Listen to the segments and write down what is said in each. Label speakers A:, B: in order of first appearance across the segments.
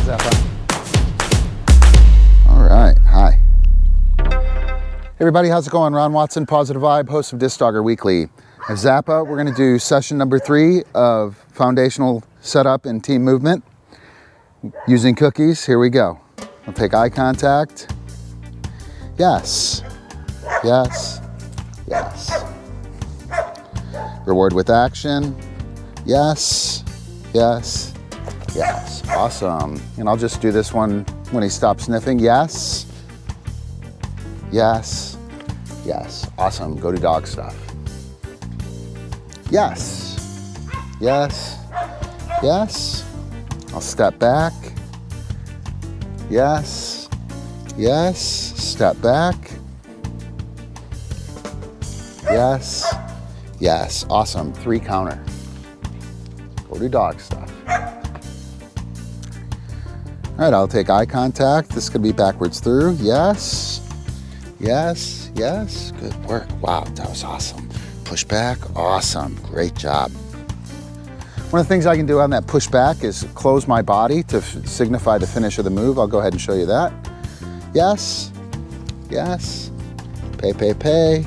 A: Zappa. All right, hi. Hey everybody, how's it going? Ron Watson, Positive Vibe, host of Disc Dogger Weekly. At Zappa, we're gonna do session number 3 of foundational setup and team movement using cookies. Here we go. I'll take eye contact. Yes, yes, yes. Reward with action. Yes, yes, yes. Awesome. And I'll just do this one when he stops sniffing. Yes, yes, yes. Awesome. Go to dog stuff. Yes, yes, yes. I'll step back. Yes, yes. Step back. Yes, yes. Awesome. 3 counter. Go to dog stuff. All right, I'll take eye contact. This is gonna be backwards through. Yes, yes, yes. Good work. Wow, that was awesome. Push back. Awesome. Great job. One of the things I can do on that push back is close my body to signify the finish of the move. I'll go ahead and show you that. Yes, yes. Pay, pay, pay.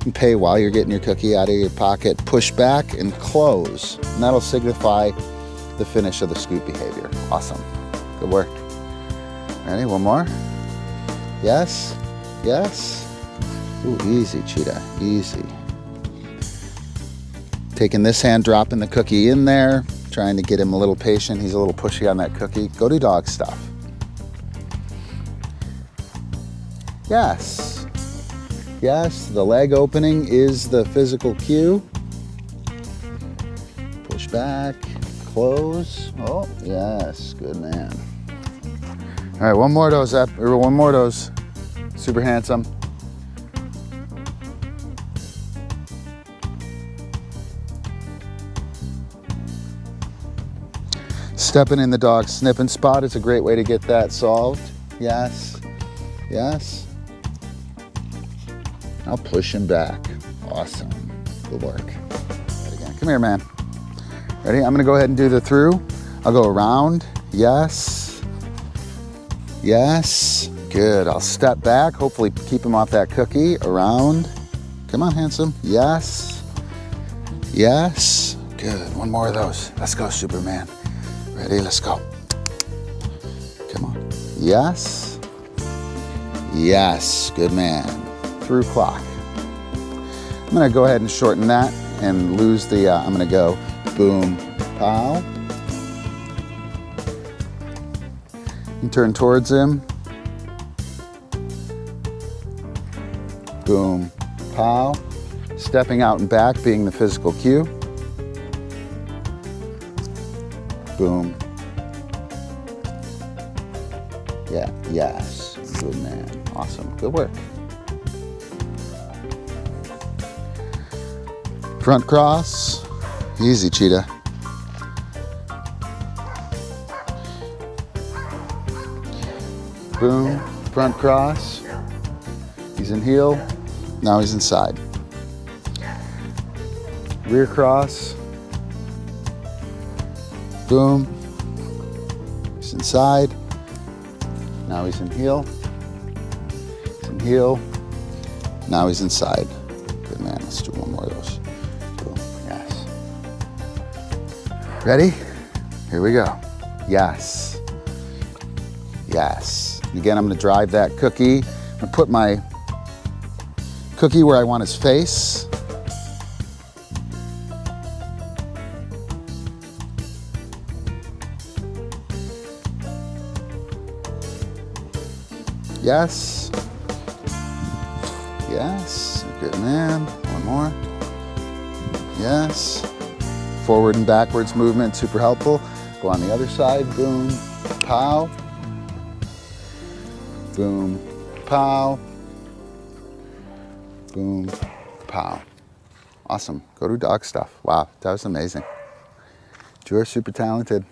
A: And pay while you're getting your cookie out of your pocket. Push back and close. And that'll signify the finish of the scoop behavior. Awesome. Good work. Ready? One more. Yes, yes. Ooh, easy, cheetah. Easy. Taking this hand, dropping the cookie in there, trying to get him a little patient. He's a little pushy on that cookie. Go to dog stuff. Yes. Yes, the leg opening is the physical cue. Push back, close. Oh, yes, good man. All right, one more of those, one more of those. Super handsome. Stepping in the dog sniffing spot is a great way to get that solved. Yes, yes. I'll push him back. Awesome. Good work. Right again. Come here, man. Ready? I'm gonna go ahead and do the through. I'll go around. Yes. Yes. Good. I'll step back. Hopefully keep him off that cookie. Around. Come on, handsome. Yes. Yes. Good. One more of those. Let's go, Superman. Ready? Let's go. Come on. Yes. Yes. Good man. Through clock. I'm gonna go ahead and shorten that and lose the, I'm gonna go boom, pow. And turn towards him. Boom, pow. Stepping out and back being the physical cue. Boom. Yeah, yes, good man, awesome, good work. Front cross, easy cheetah. Boom, front cross. He's in heel, now he's inside. Rear cross. Boom, he's inside. Now he's in heel. He's in heel. Now he's inside. Good man, let's do one more of those. Boom, yes. Ready? Here we go. Yes. Yes. And again, I'm gonna drive that cookie. I'm gonna put my cookie where I want his face. Yes. Yes. Good man. One more. Yes. Forward and backwards movement, super helpful. Go on the other side. Boom. Pow. Boom. Pow. Boom. Pow. Awesome. Go to dog stuff. Wow, that was amazing. You are super talented.